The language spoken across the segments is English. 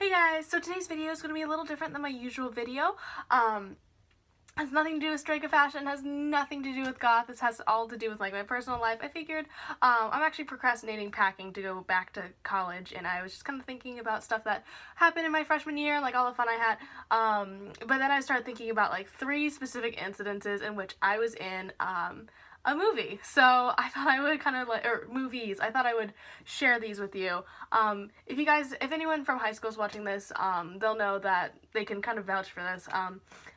Hey guys, so today's video is going to be a little different than my usual video. Has nothing to do with Strega fashion, has nothing to do with goth. This has all to do with like my personal life. I figured I'm actually procrastinating packing to go back to college, and I was just kind of thinking about stuff that happened in my freshman year, like all the fun I had. But then I started thinking about like 3 specific incidences in which I was in a movie. So I thought I would kind of like, or movies, I thought I would share these with you. If anyone from high school is watching this, they'll know that they can kind of vouch for this.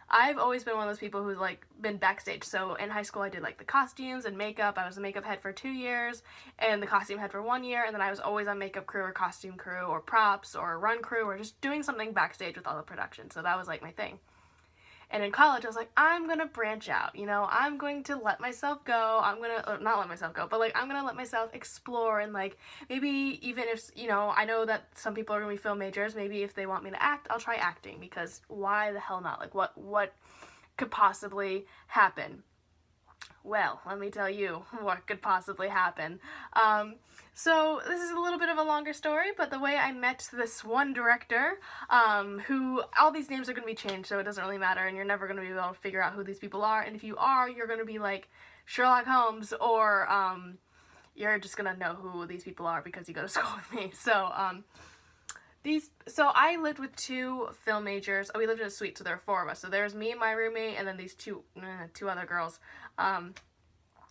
I've always been one of those people who's like been backstage. So in high school I did like the costumes and makeup. I was a makeup head for 2 years and the costume head for 1 year, and then I was always on makeup crew or costume crew or props or run crew or just doing something backstage with all the production. So that was like my thing. And in college, I was like, I'm gonna branch out, I'm going to let myself go. I'm gonna, not let myself go, but like, I'm gonna let myself explore and like, maybe even if, I know that some people are gonna be film majors, maybe if they want me to act, I'll try acting, because why the hell not? Like, what could possibly happen? Well, let me tell you what could possibly happen. So this is a little bit of a longer story, but the way I met this one director, who, all these names are going to be changed, so it doesn't really matter, and you're never going to be able to figure out who these people are, and if you are, you're going to be like Sherlock Holmes, or you're just going to know who these people are because you go to school with me. So, so I lived with 2 film majors. We lived in a suite, so there were 4 of us. So there's me and my roommate, and then these two other girls.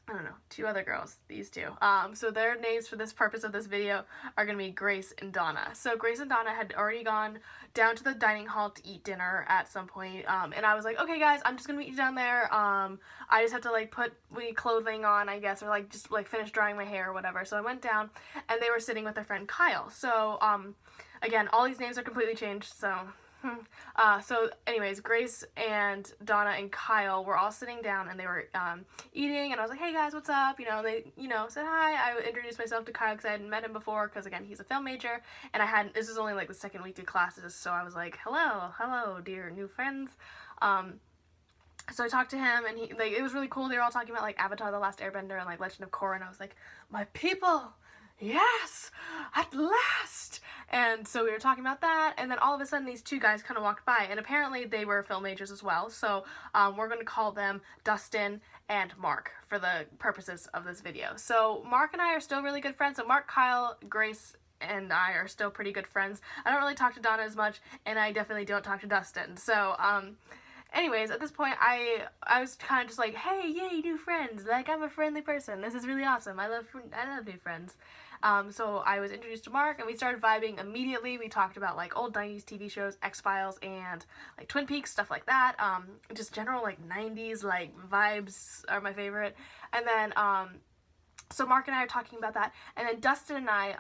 I don't know, 2 other girls, these 2. So their names for this purpose of this video are going to be Grace and Donna. So Grace and Donna had already gone down to the dining hall to eat dinner at some point, and I was like, okay guys, I'm just going to meet you down there. I just have to like put clothing on, I guess, or like just like finish drying my hair or whatever. So I went down, and they were sitting with their friend Kyle. So, again, all these names are completely changed, so... So anyways, Grace and Donna and Kyle were all sitting down, and they were eating, and I was like, hey guys, what's up? They said hi. I introduced myself to Kyle because I hadn't met him before, because again, he's a film major, and this was only like the second week of classes, so I was like, hello dear new friends. So I talked to him, and it was really cool. They were all talking about like Avatar: The Last Airbender and like Legend of Korra, and I was like, my people, yes, at last. And so we were talking about that, and then all of a sudden these 2 guys kind of walked by, and apparently they were film majors as well, so we're going to call them Dustin and Mark for the purposes of this video. So Mark and I are still really good friends. So Mark, Kyle, Grace, and I are still pretty good friends. I don't really talk to Donna as much, and I definitely don't talk to Dustin. So anyways, at this point, I was kind of just like, hey, yay, new friends. Like, I'm a friendly person. This is really awesome. I love new friends. So I was introduced to Mark, and we started vibing immediately. We talked about like old 90s TV shows, X-Files, and like Twin Peaks, stuff like that. Just general like 90s like vibes are my favorite. And then so Mark and I are talking about that, and then Dustin and I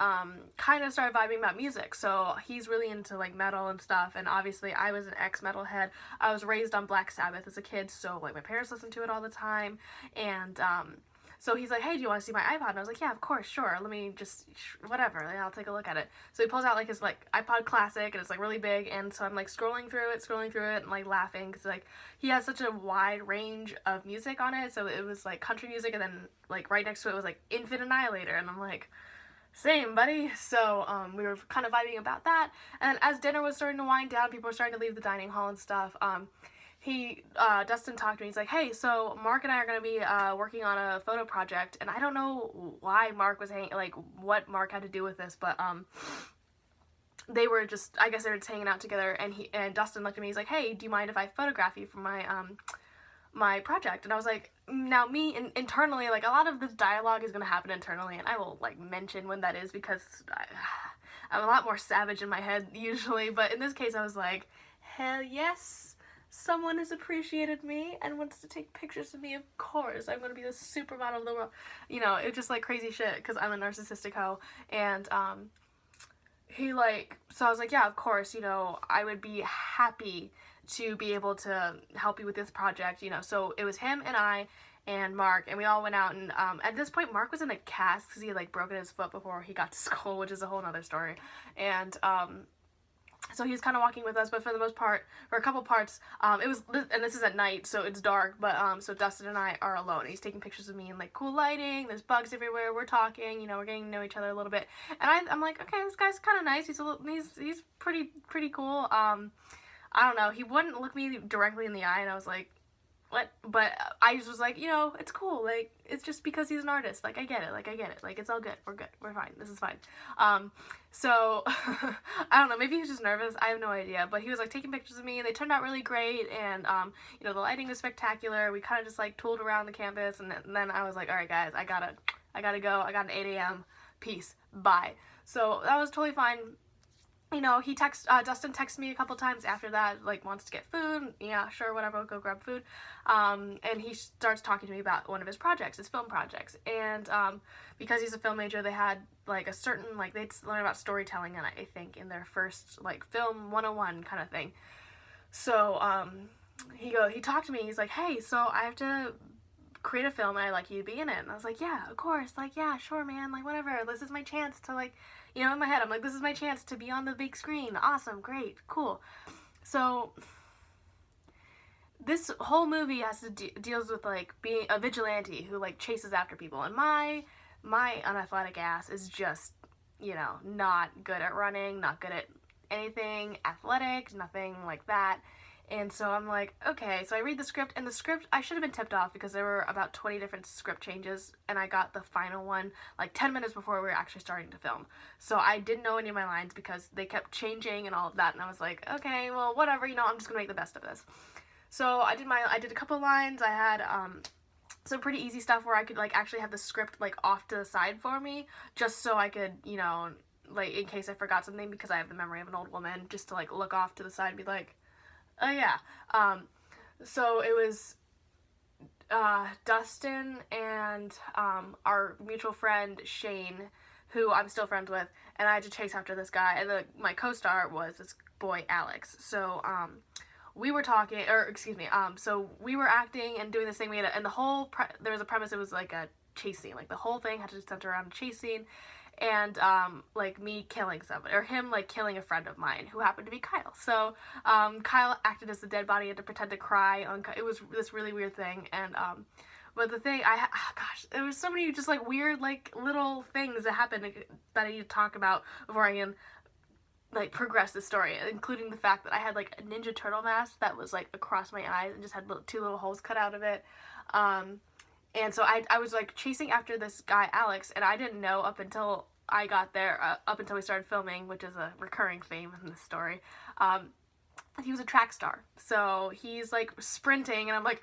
kind of started vibing about music. So he's really into like metal and stuff, and obviously I was an ex-metal head. I was raised on Black Sabbath as a kid, so like my parents listened to it all the time, and so he's like, hey, do you want to see my iPod? And I was like, yeah, of course, sure. Let me just, whatever, I'll take a look at it. So he pulls out like his like iPod Classic, and it's like really big, and so I'm like scrolling through it, and like laughing, because like he has such a wide range of music on it. So it was like country music, and then like right next to it was like Infant Annihilator, and I'm like, same, buddy. So we were kind of vibing about that, and then as dinner was starting to wind down, people were starting to leave the dining hall and stuff. Dustin talked to me. He's like, hey, so Mark and I are going to be working on a photo project, and I don't know why Mark was what Mark had to do with this, but they were just, I guess they were just hanging out together, and Dustin looked at me. He's like, hey, do you mind if I photograph you for my my project? And I was like, now internally, like a lot of this dialogue is going to happen internally, and I will like mention when that is, because I'm a lot more savage in my head usually, but in this case I was like, hell yes. Someone has appreciated me and wants to take pictures of me. Of course, I'm gonna be the supermodel of the world. It was just like crazy shit, because I'm a narcissistic hoe. And so I was like, yeah, of course, I would be happy to be able to help you with this project, So it was him and I and Mark, and we all went out, and at this point Mark was in a cast because he had like broken his foot before he got to school, which is a whole nother story. And So he was kind of walking with us, but for the most part, for a couple parts, it was, and this is at night, so it's dark, but, so Dustin and I are alone. He's taking pictures of me in, like, cool lighting, there's bugs everywhere, we're talking, you know, we're getting to know each other a little bit, and I'm like, okay, this guy's kind of nice, he's pretty cool. I don't know, he wouldn't look me directly in the eye, and I was like, what? But I just was like, you know, it's cool, like, it's just because he's an artist, like, I get it, like, it's all good, we're fine, this is fine. So, I don't know, maybe he was just nervous, I have no idea, but he was, like, taking pictures of me, and they turned out really great, and, you know, the lighting was spectacular, we kind of just, like, tooled around the campus, and then I was like, alright guys, I gotta go, I got an 8 a.m., peace, bye. So, that was totally fine. You know, Dustin texted me a couple times after that, like, wants to get food, yeah, sure, whatever, I'll go grab food, and he starts talking to me about one of his projects, his film projects, and, because he's a film major, they had, like, a certain, like, they'd learn about storytelling, and I think, in their first, like, film 101 kind of thing. So, he talked to me, he's like, hey, so I have to create a film and I'd like you to be in it. And I was like, yeah, of course, like, yeah, sure, man, like, whatever, this is my chance to, like, you know, in my head, I'm like, this is my chance to be on the big screen, awesome, great, cool. So, this whole movie has to deals with, like, being a vigilante who, like, chases after people, and my unathletic ass is just, you know, not good at running, not good at anything athletic, nothing like that. And so I'm like, okay, so I read the script, and the script, I should have been tipped off because there were about 20 different script changes, and I got the final one like 10 minutes before we were actually starting to film. So I didn't know any of my lines because they kept changing and all of that, and I was like, okay, well, whatever, you know, I'm just gonna make the best of this. So I did a couple lines, I had, some pretty easy stuff where I could, like, actually have the script, like, off to the side for me, just so I could, you know, like, in case I forgot something, because I have the memory of an old woman, just to, like, look off to the side and be like, oh yeah. So it was Dustin and our mutual friend Shane, who I'm still friends with, and I had to chase after this guy, and my co-star was this boy Alex. So we were talking, or excuse me, so we were acting and doing this thing, and the whole there was a premise. It was like a chase scene, like the whole thing had to center around a chase scene, and like me killing somebody, or him like killing a friend of mine who happened to be Kyle. So Kyle acted as the dead body, had to pretend to cry on it was this really weird thing. And but the thing gosh, there was so many just like weird like little things that happened that I need to talk about before I can like progress the story, including the fact that I had like a Ninja Turtle mask that was like across my eyes and just had two little holes cut out of it. And so I was, like, chasing after this guy, Alex, and I didn't know up until I got there, up until we started filming, which is a recurring theme in this story, he was a track star. So he's, like, sprinting, and I'm, like,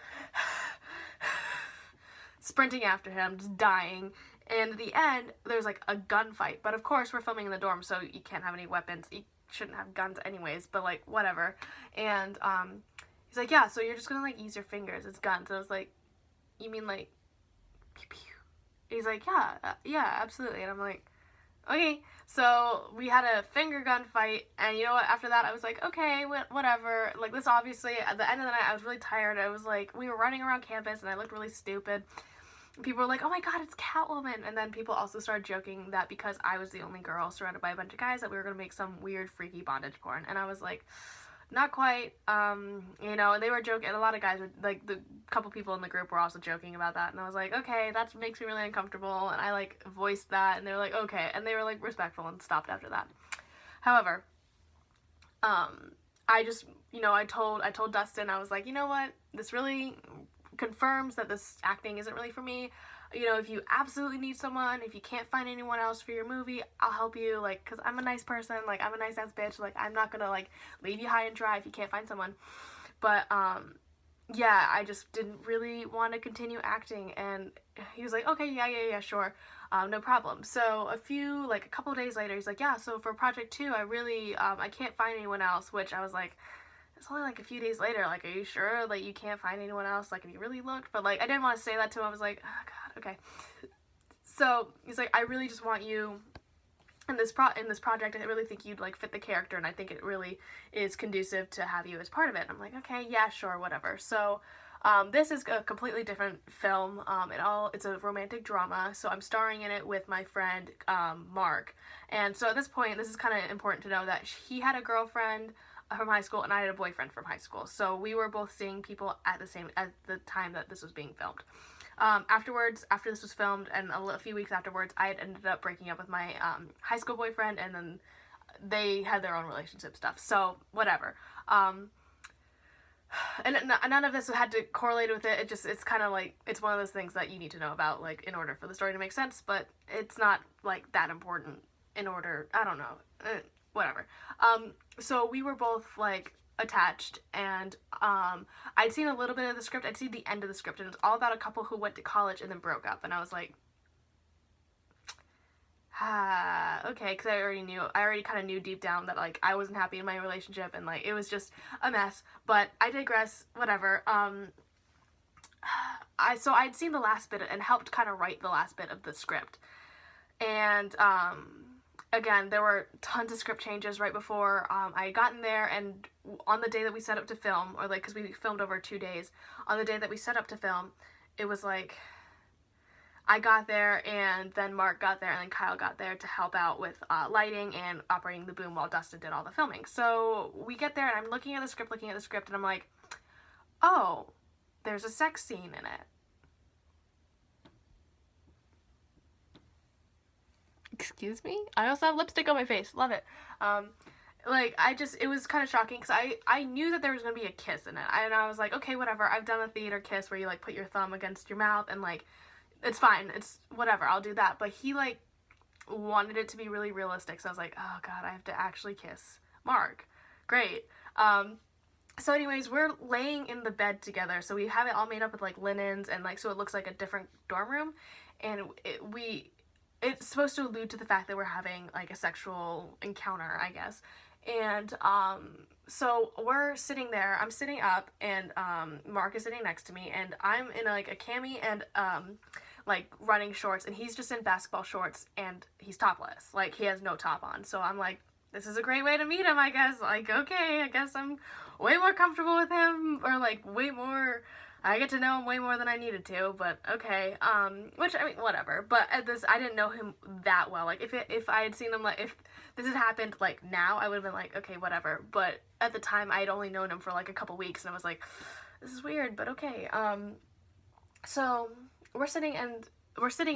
sprinting after him, just dying. And at the end, there's, like, a gunfight. But, of course, we're filming in the dorm, so you can't have any weapons. You shouldn't have guns anyways, but, like, whatever. And he's like, yeah, so you're just gonna, like, use your fingers. It's guns. And I was like, you mean, like, pew pew? He's like, yeah, absolutely. And I'm like, okay. So we had a finger gun fight, and you know what, after that I was like, okay, whatever. Like, this obviously, at the end of the night I was really tired. I was like, we were running around campus and I looked really stupid. People were like, oh my god, it's Catwoman. And then people also started joking that because I was the only girl surrounded by a bunch of guys that we were gonna make some weird freaky bondage porn. And I was like, not quite, you know, and they were joking, and a lot of guys were, like, the couple people in the group were also joking about that, and I was like, okay, that makes me really uncomfortable, and I, like, voiced that, and they were like, okay, and they were, like, respectful and stopped after that. However, I just, you know, I told Dustin, I was like, you know what, this really confirms that this acting isn't really for me. You know, if you absolutely need someone, if you can't find anyone else for your movie, I'll help you, like, because I'm a nice person, like, I'm a nice ass bitch, like, I'm not gonna, like, leave you high and dry if you can't find someone. But, yeah, I just didn't really want to continue acting, and he was like, okay, yeah, sure, no problem. So a couple of days later, he's like, yeah, so for project 2, I really, I can't find anyone else, which I was like, it's only like a few days later, like, are you sure, like, you can't find anyone else, like, have you really looked? But, like, I didn't want to say that to him. I was like, oh god, okay. So he's like, I really just want you in this project. I really think you'd, like, fit the character, and I think it really is conducive to have you as part of it. And I'm like, okay, yeah, sure, whatever. So This is a completely different film. It's a romantic drama, so I'm starring in it with my friend Mark. And so at this point, this is kind of important to know that he had a girlfriend from high school and I had a boyfriend from high school. So we were both seeing people at the time that this was being filmed. Afterwards, after this was filmed and a few weeks afterwards, I had ended up breaking up with my high school boyfriend, and then they had their own relationship stuff. So whatever. And none of this had to correlate with it. It's kind of like, it's one of those things that you need to know about, like, in order for the story to make sense, but it's not, like, that important in order, I don't know, whatever. So we were both, like, attached, and, I'd seen a little bit of the script, I'd seen the end of the script, and it's all about a couple who went to college and then broke up, and I was like, okay, because I already kind of knew deep down that, like, I wasn't happy in my relationship, and, like, it was just a mess, but I digress, whatever. So I'd seen the last bit and helped kind of write the last bit of the script, and, again, there were tons of script changes right before, I had gotten there, and on the day that we set up to film, or, like, because we filmed over 2 days, on the day that we set up to film, it was, like, I got there, and then Mark got there, and then Kyle got there to help out with lighting and operating the boom while Dustin did all the filming. So we get there, and I'm looking at the script, and I'm like, oh, there's a sex scene in it. Excuse me? I also have lipstick on my face. Love it. Like, it was kind of shocking, because I knew that there was going to be a kiss in it. And I was like, okay, whatever. I've done a theater kiss where you, like, put your thumb against your mouth, and, like, it's fine, it's whatever, I'll do that. But he, like, wanted it to be really realistic, so I was like, oh god, I have to actually kiss Mark. Great. So anyways, we're laying in the bed together, so we have it all made up with, like, linens, and, like, so it looks like a different dorm room, and it's supposed to allude to the fact that we're having, like, a sexual encounter, I guess. And so we're sitting there, I'm sitting up, and Mark is sitting next to me, and I'm in, like, a cami and like, running shorts, and he's just in basketball shorts, and he's topless. Like, he has no top on. So I'm like, this is a great way to meet him, I guess. Like, okay, I guess I'm way more comfortable with him, or, like, I get to know him way more than I needed to, but okay. Which, I mean, whatever. But I didn't know him that well. Like, if I had seen him, like, if this had happened, like, now, I would have been like, okay, whatever. But at the time, I had only known him for, like, a couple weeks, and I was like, this is weird, but okay. So we're sitting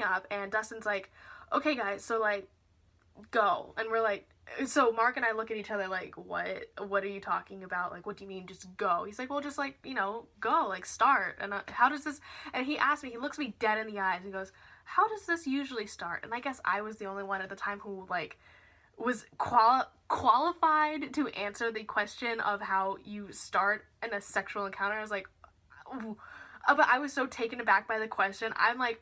up, and Dustin's like, okay, guys, so, like, go. And we're like, so Mark and I look at each other like, what are you talking about? Like, what do you mean just go? He's like, well, just, like, you know, go, like, start. And how does this, and he asked me, he looks me dead in the eyes and goes, how does this usually start? And I guess I was the only one at the time who, like, was qualified to answer the question of how you start in a sexual encounter. I was like, ooh. But I was so taken aback by the question. I'm like,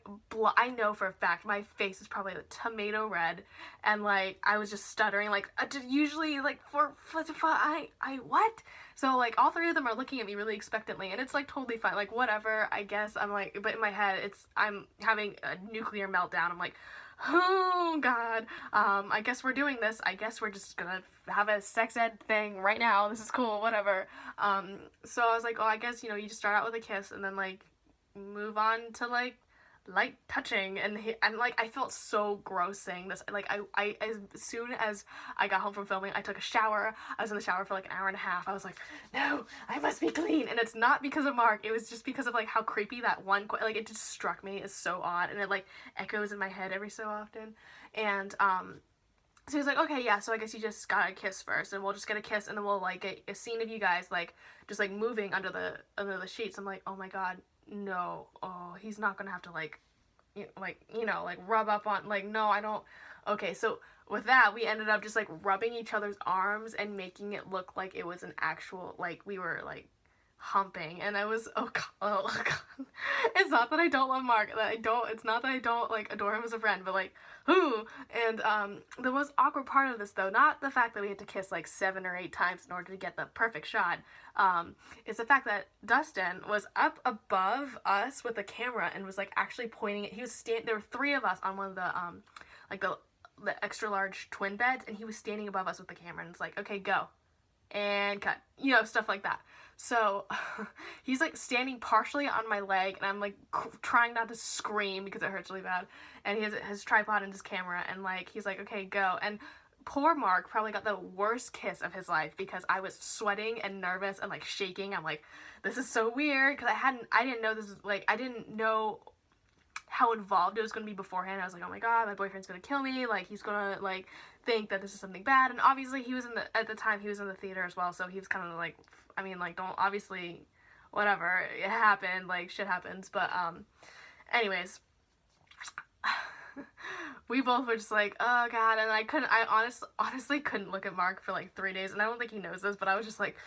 I know for a fact my face is probably like tomato red, and, like, I was just stuttering, like, usually, like, what? So, like, all three of them are looking at me really expectantly, and it's, like, totally fine, like, whatever, I guess. I'm like, but in my head, I'm having a nuclear meltdown. I'm like, oh god, I guess we're doing this. I guess we're just gonna have a sex ed thing right now. This is cool, whatever. So I was like, oh, I guess, you know, you just start out with a kiss and then, like, move on to, like, light touching, and like, I felt so gross saying this. Like, I as soon as I got home from filming, I took a shower. I was in the shower for, like, an hour and a half. I was like, no, I must be clean. And it's not because of Mark, it was just because of, like, how creepy that one, like, it just struck me as so odd, and it, like, echoes in my head every so often. And so he's like, okay, yeah, so I guess you just gotta kiss first, and we'll just get a kiss, and then we'll, like, get a scene of you guys, like, just, like, moving under the sheets. I'm like, oh my god, no, oh, he's not gonna have to, like, rub up on, like, no, I don't. Okay, so with that, we ended up just, like, rubbing each other's arms and making it look like it was an actual, like, we were, like, humping, and I was, oh god. It's not that I don't love Mark, it's not that I don't, like, adore him as a friend, but, like, who? And the most awkward part of this, though, not the fact that we had to kiss, like, 7 or 8 times in order to get the perfect shot, is the fact that Dustin was up above us with a camera and was, like, actually pointing it. There were 3 of us on one of the like, the extra large twin beds, and he was standing above us with the camera, and it's like, okay, go. and cut, you know, stuff like that. So he's like standing partially on my leg, and I'm like trying not to scream because it hurts really bad. And he has his tripod and his camera, and like he's like, okay, go. And poor Mark probably got the worst kiss of his life because I was sweating and nervous and like shaking. I'm like, this is so weird because I didn't know this was like, I didn't know how involved it was going to be beforehand. I was like, oh my god, my boyfriend's going to kill me, like he's going to like think that this is something bad. And obviously he was at the time he was in the theater as well, so he was kind of like, I mean, like, don't, obviously, whatever, it happened, like shit happens. But anyways, we both were just like, oh god. And I honestly couldn't look at Mark for like 3 days, and I don't think he knows this, but I was just like,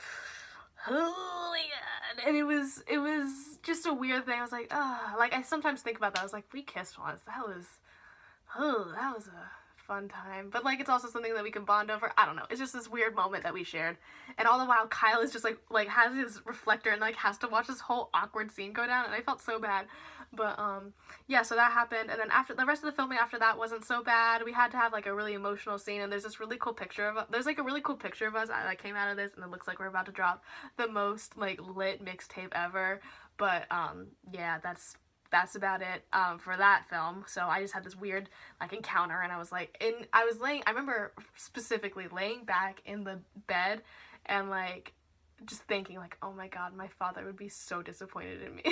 holy god. And it was just a weird thing. I was like, oh, like I sometimes think about that. I was like, we kissed once, that was a fun time. But like, it's also something that we can bond over. I don't know, it's just this weird moment that we shared. And all the while Kyle is just like has his reflector and like has to watch this whole awkward scene go down, and I felt so bad. But yeah, so that happened. And then after the rest of the filming after that wasn't so bad. We had to have like a really emotional scene, and there's this really cool picture of there's like a really cool picture of us that came out of this, and it looks like we're about to drop the most like lit mixtape ever. But yeah, that's about it for that film. So I just had this weird like encounter, and I was like, I remember specifically laying back in the bed and like just thinking like, oh my god, my father would be so disappointed in me.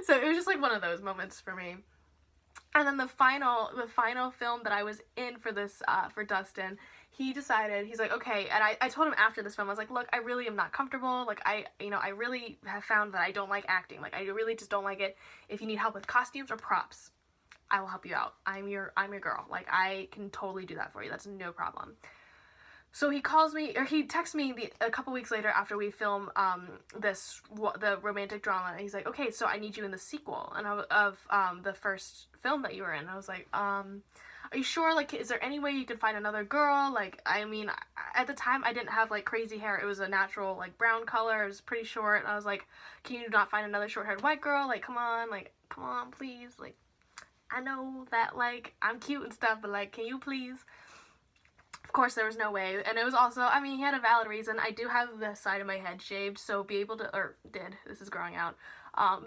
So it was just like one of those moments for me. And then the final film that I was in for this for Dustin, he's like, okay. And I told him after this film, I was like, look, I really am not comfortable, like I really have found that I don't like acting, like I really just don't like it. If you need help with costumes or props, I will help you out. I'm your girl, like I can totally do that for you, that's no problem. So he calls me, or he texts me a couple weeks later after we film the romantic drama, and he's like, okay, so I need you in the sequel of the first film that you were in. And I was like, are you sure? Like, is there any way you could find another girl? Like, I mean, at the time I didn't have like crazy hair. It was a natural like brown color. It was pretty short. And I was like, can you not find another short-haired white girl? Like, come on, please. Like, I know that like I'm cute and stuff, but like, can you please? Of course, there was no way. And it was also, I mean, he had a valid reason. I do have the side of my head shaved, so this is growing out.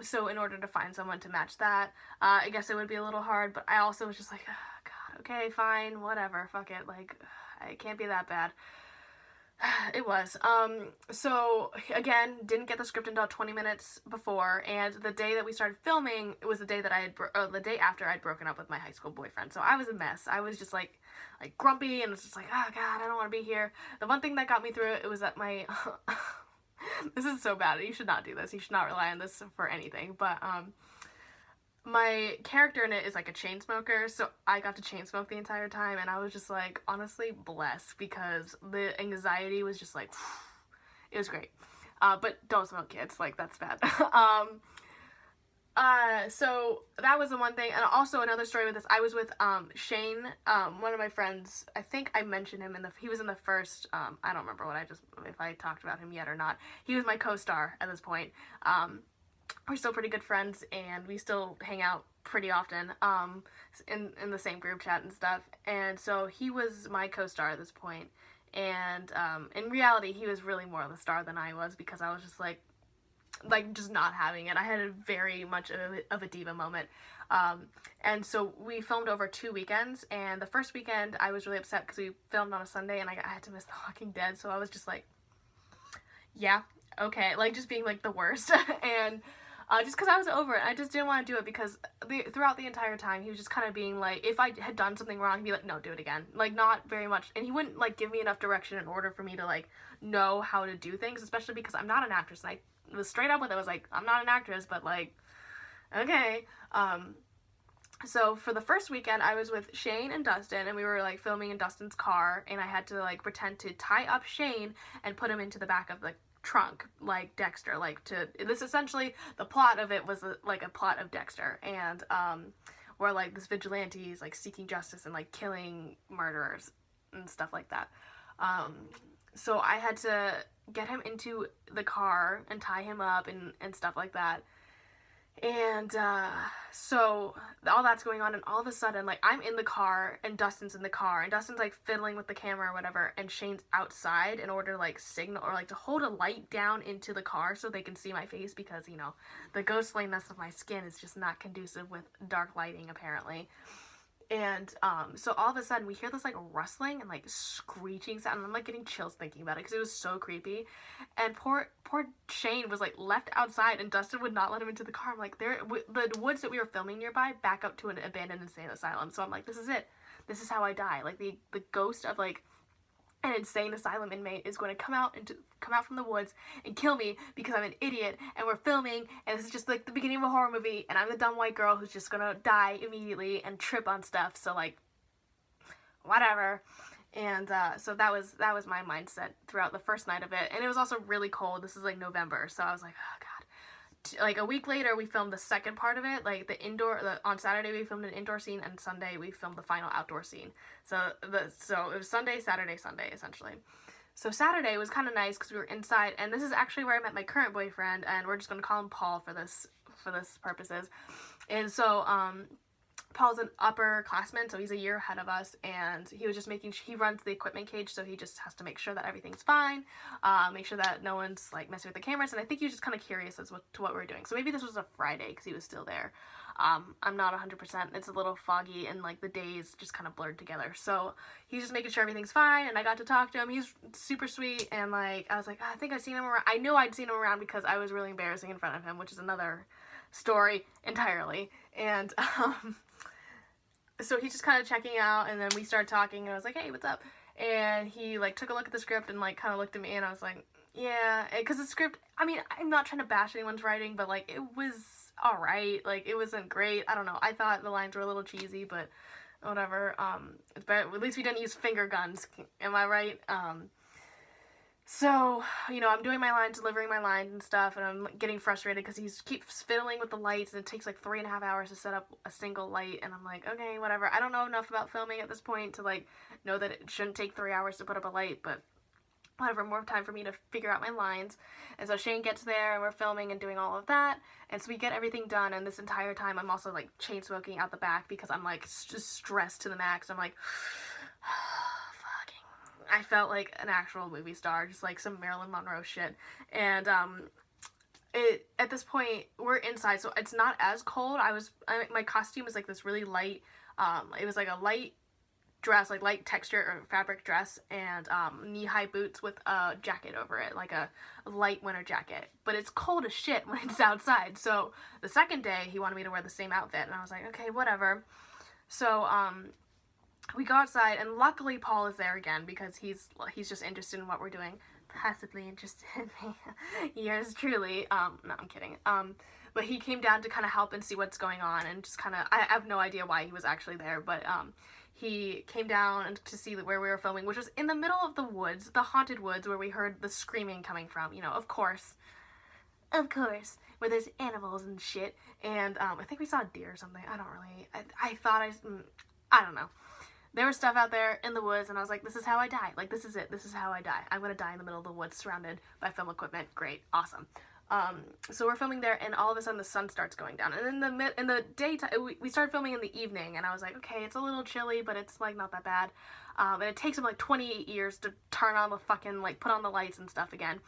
So in order to find someone to match that, I guess it would be a little hard, but I also was just like, oh, god, okay, fine, whatever, fuck it, like, it can't be that bad. It was. So again, didn't get the script until 20 minutes before, and the day that we started filming, it was the day that the day after I'd broken up with my high school boyfriend. So I was a mess. I was just like grumpy, and was just like, oh god, I don't want to be here. The one thing that got me through it was that my this is so bad. You should not do this. You should not rely on this for anything. But my character in it is like a chain smoker, so I got to chain smoke the entire time, and I was just like honestly blessed because the anxiety was just like it was great. But don't smoke, kids, like that's bad. So that was the one thing. And also another story with this, I was with Shane, one of my friends. I think I mentioned him he was in the first, I don't remember if I talked about him yet or not. He was my co-star at this point. We're still pretty good friends, and we still hang out pretty often in the same group chat and stuff. And so he was my co-star at this point, and in reality he was really more of the star than I was, because I was just like just not having it. I had a very much of a diva moment. And so we filmed over 2 weekends, and the first weekend I was really upset because we filmed on a Sunday, and I had to miss The Walking Dead, so I was just like, yeah, okay, like just being like the worst. And just because I was over it, I just didn't want to do it, because throughout the entire time he was just kind of being like, if I had done something wrong, he'd be like, no, do it again, like not very much, and he wouldn't like give me enough direction in order for me to like know how to do things, especially because I'm not an actress, and I was straight up with it. I was like, I'm not an actress, but like, okay. So for the first weekend, I was with Shane and Dustin, and we were like filming in Dustin's car, and I had to like pretend to tie up Shane and put him into the back of the trunk like Dexter, this essentially, the plot of it was like a plot of Dexter, and where like this vigilante is like seeking justice and like killing murderers and stuff like that. So I had to get him into the car and tie him up and stuff like that. And so all that's going on, and all of a sudden, like, I'm in the car and Dustin's in the car, and Dustin's like fiddling with the camera or whatever, and Shane's outside in order to like signal or like to hold a light down into the car so they can see my face, because you know the ghostliness of my skin is just not conducive with dark lighting apparently. And so all of a sudden we hear this like rustling and like screeching sound, and I'm like getting chills thinking about it because it was so creepy. And poor Shane was like left outside, and Dustin would not let him into the car. I'm like, the woods that we were filming nearby back up to an abandoned insane asylum. So I'm like, this is it. This is how I die. Like the ghost of like an insane asylum inmate is going to come out from the woods and kill me because I'm an idiot and we're filming, and this is just like the beginning of a horror movie, and I'm the dumb white girl who's just gonna die immediately and trip on stuff. So like, whatever. And so that was my mindset throughout the first night of it. And it was also really cold. This is like November, so I was like, oh god. Like a week later we filmed the second part of it, like on Saturday we filmed an indoor scene, and Sunday we filmed the final outdoor scene. So it was Sunday, Saturday, Sunday essentially. So Saturday was kind of nice because we were inside, and this is actually where I met my current boyfriend, and we're just going to call him Paul for this purposes. And so Paul's an upperclassman, so he's a year ahead of us, and he was just he runs the equipment cage, so he just has to make sure that everything's fine, make sure that no one's like messing with the cameras, and I think he was just kind of curious as to what we were doing. So maybe this was a Friday because he was still there. I'm not 100%. It's a little foggy, and like the days just kind of blurred together. So he's just making sure everything's fine, and I got to talk to him. He's super sweet, and like I was like, I think I've seen him around. I knew I'd seen him around because I was really embarrassing in front of him, which is another story entirely. And so he's just kind of checking out, and then we started talking, and I was like, hey, what's up? And he like took a look at the script and like kind of looked at me, and I was like, yeah, because the script, I mean, I'm not trying to bash anyone's writing, but like it was alright. Like it wasn't great. I don't know, I thought the lines were a little cheesy, but whatever. But at least we didn't use finger guns, am I right? So, you know, I'm doing my lines, delivering my lines and stuff, and I'm getting frustrated because he keeps fiddling with the lights, and it takes like 3.5 hours to set up a single light, and I'm like, okay, whatever. I don't know enough about filming at this point to like know that it shouldn't take 3 hours to put up a light, but whatever, more time for me to figure out my lines. And so Shane gets there, and we're filming and doing all of that, and so we get everything done, and this entire time I'm also like chain smoking out the back because I'm like just stressed to the max. I'm like, I felt like an actual movie star, just like some Marilyn Monroe shit. And at this point we're inside, so it's not as cold. My costume was like this really light, it was like a light dress, like light texture or fabric dress, and knee-high boots with a jacket over it, like a light winter jacket. But it's cold as shit when it's outside. So the second day he wanted me to wear the same outfit, and I was like, okay, whatever. So we go outside, and luckily Paul is there again because he's just interested in what we're doing. Passively interested in me. Yours truly. No, I'm kidding. But he came down to kind of help and see what's going on, and just kind of, I have no idea why he was actually there, but he came down to see where we were filming, which was in the middle of the woods, the haunted woods, where we heard the screaming coming from, you know, of course, where there's animals and shit. And I think we saw a deer or something. I don't really, I don't know. There was stuff out there in the woods, and I was like, this is how I die. Like, this is it. This is how I die. I'm gonna die in the middle of the woods surrounded by film equipment. Great. Awesome. So we're filming there, and all of a sudden the sun starts going down. And in the daytime, we started filming in the evening, and I was like, okay, it's a little chilly, but it's like not that bad. And it takes them like 28 years to turn on the fucking, like, put on the lights and stuff again.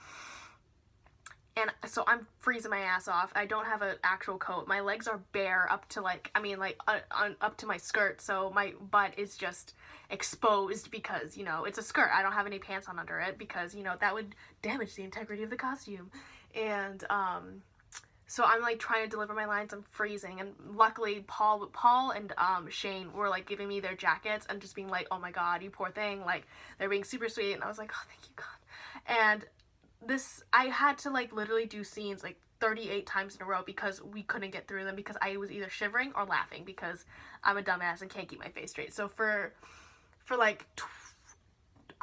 And so I'm freezing my ass off. I don't have an actual coat. My legs are bare up to like, up to my skirt. So my butt is just exposed because, you know, it's a skirt. I don't have any pants on under it because, you know, that would damage the integrity of the costume. And, so I'm like trying to deliver my lines. I'm freezing. And luckily Paul and, Shane were like giving me their jackets and just being like, oh my God, you poor thing. Like, they're being super sweet. And I was like, oh, thank you, God. And I had to like literally do scenes like 38 times in a row because we couldn't get through them because I was either shivering or laughing because I'm a dumbass and can't keep my face straight. So for like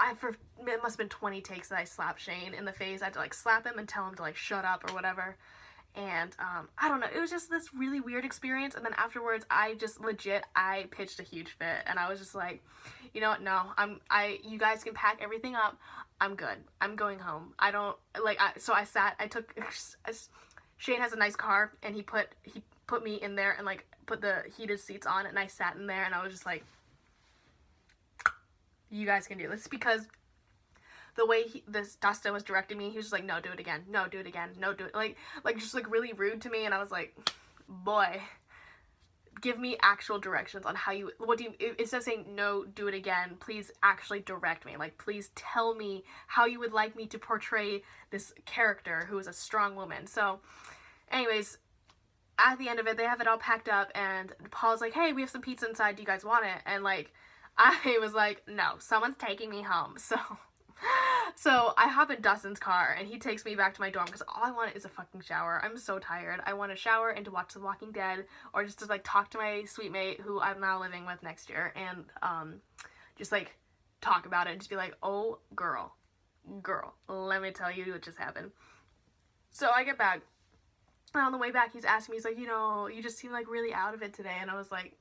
it must have been 20 takes that I slapped Shane in the face. I had to like slap him and tell him to like shut up or whatever. And I don't know, it was just this really weird experience. And then afterwards I pitched a huge fit, and I was just like, you know what, no, you guys can pack everything up. I'm good. I'm going home. I don't, like, so I took Shane has a nice car, and he put me in there and like put the heated seats on, and I sat in there, and I was just like, you guys can do this. Because the way this Dustin was directing me, he was just like, no, do it again, no, do it again, no, do it, like just like really rude to me, and I was like, boy, give me actual directions on how you, what do you, instead of saying no, do it again, please actually direct me, like please tell me how you would like me to portray this character who is a strong woman. So anyways, at the end of it, they have it all packed up, and Paul's like, hey, we have some pizza inside, do you guys want it? And like, I was like, no, someone's taking me home. So I hop in Dustin's car, and he takes me back to my dorm, because all I want is a fucking shower. I'm so tired. I want a shower and to watch The Walking Dead, or just to like talk to my sweet mate who I'm now living with next year, and just like talk about it and just be like, oh girl, let me tell you what just happened. So I get back, and on the way back he's asking me, he's like, you know, you just seem like really out of it today. And I was like,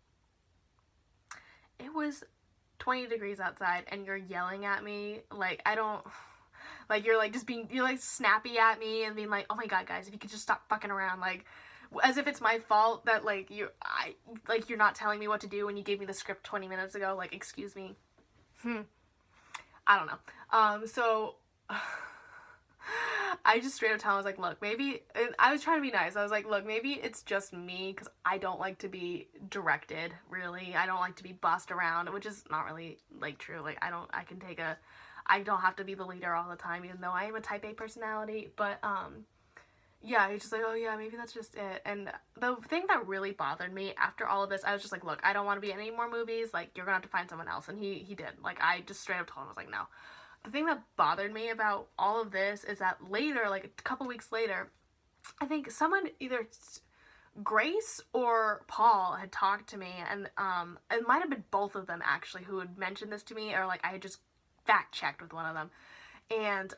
it was 20 degrees outside, and you're yelling at me, like, I don't, like, you're like just being, you're like snappy at me and being like, oh my god, guys, if you could just stop fucking around, like, as if it's my fault that like you're not telling me what to do when you gave me the script 20 minutes ago. Like, excuse me. I don't know. So I just straight up tell him, I was like, look, maybe, and I was trying to be nice, I was like, look, maybe it's just me, because I don't like to be directed, really. I don't like to be bossed around, which is not really, like, true. Like, I don't have to be the leader all the time, even though I am a type A personality. But yeah, he's just like, oh yeah, maybe that's just it. And the thing that really bothered me after all of this, I was just like, look, I don't want to be in any more movies, like, you're gonna have to find someone else. And he did. Like, I just straight up told him, I was like, no. The thing that bothered me about all of this is that later, like a couple weeks later, I think someone, either Grace or Paul, had talked to me, and it might have been both of them actually who had mentioned this to me, or like I had just fact checked with one of them, and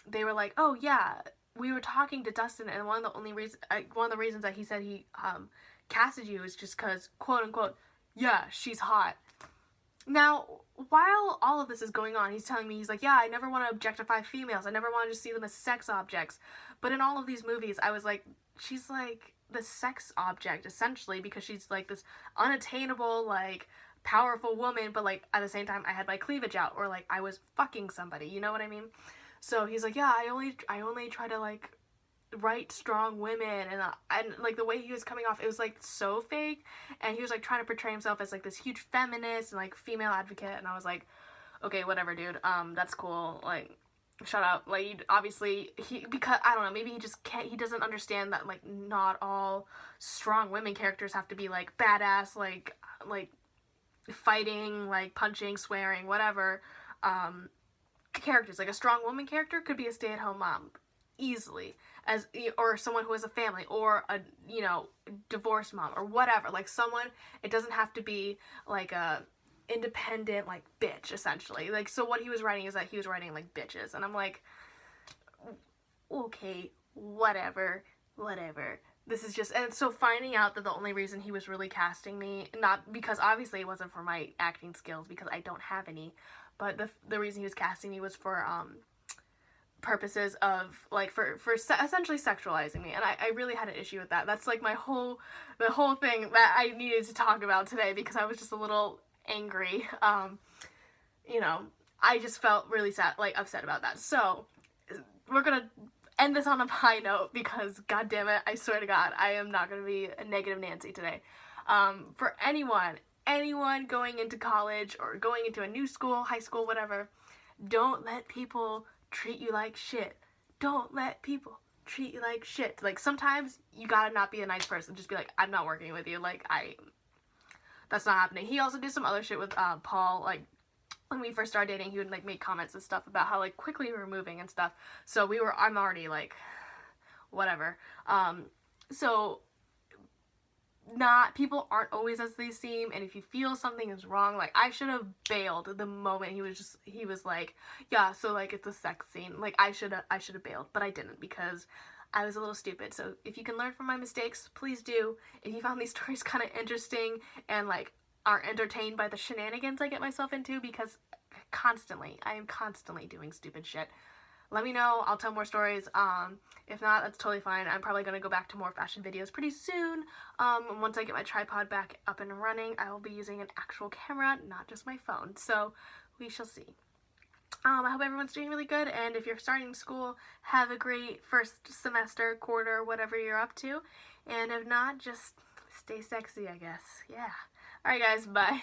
they were like, oh yeah, we were talking to Dustin, and one of the reasons that he said he casted you is just because, quote unquote, yeah, she's hot. Now, while all of this is going on, he's telling me, he's like, yeah, I never want to objectify females. I never want to just see them as sex objects. But in all of these movies, I was like, she's like the sex object, essentially, because she's like this unattainable, like, powerful woman, but like at the same time, I had my cleavage out, or like I was fucking somebody, you know what I mean? So he's like, yeah, I only try to like write strong women, and like the way he was coming off, it was like so fake, and he was like trying to portray himself as like this huge feminist and like female advocate, and I was like, okay, whatever, dude, that's cool, like, shut up. Like, obviously because I don't know, maybe he doesn't understand that like not all strong women characters have to be like badass, like fighting, like punching, swearing, whatever characters. Like, a strong woman character could be a stay-at-home mom easily, or someone who has a family, or a, you know, divorced mom, or whatever. Like, someone, it doesn't have to be like a independent, like, bitch, essentially. Like, so what he was writing is that he was writing like bitches, and I'm like, okay, whatever. This is just, and so finding out that the only reason he was really casting me, not because obviously it wasn't for my acting skills, because I don't have any, but the reason he was casting me was for purposes of like for essentially sexualizing me, and I really had an issue with that. That's like the whole thing that I needed to talk about today, because I was just a little angry. You know, I just felt really sad, like upset about that. So we're gonna end this on a high note, because god damn it, I swear to god, I am not gonna be a negative Nancy today. For anyone going into college or going into a new school, high school, whatever, don't let people treat you like shit. Don't let people treat you like shit. Like, sometimes you gotta not be a nice person. Just be like, I'm not working with you. Like, that's not happening. He also did some other shit with Paul. Like, when we first started dating, he would like make comments and stuff about how like quickly we were moving and stuff. So I'm already like, whatever. So people aren't always as they seem, and if you feel something is wrong, like, I should have bailed the moment he was like, yeah, so like it's a sex scene. Like, I should have bailed, but I didn't, because I was a little stupid. So if you can learn from my mistakes, please do. If you found these stories kind of interesting and like are entertained by the shenanigans I get myself into, because I am constantly doing stupid shit, let me know. I'll tell more stories. If not, that's totally fine. I'm probably going to go back to more fashion videos pretty soon. Once I get my tripod back up and running, I will be using an actual camera, not just my phone. So we shall see. I hope everyone's doing really good, and if you're starting school, have a great first semester, quarter, whatever you're up to. And if not, just stay sexy, I guess. Yeah. Alright guys, bye.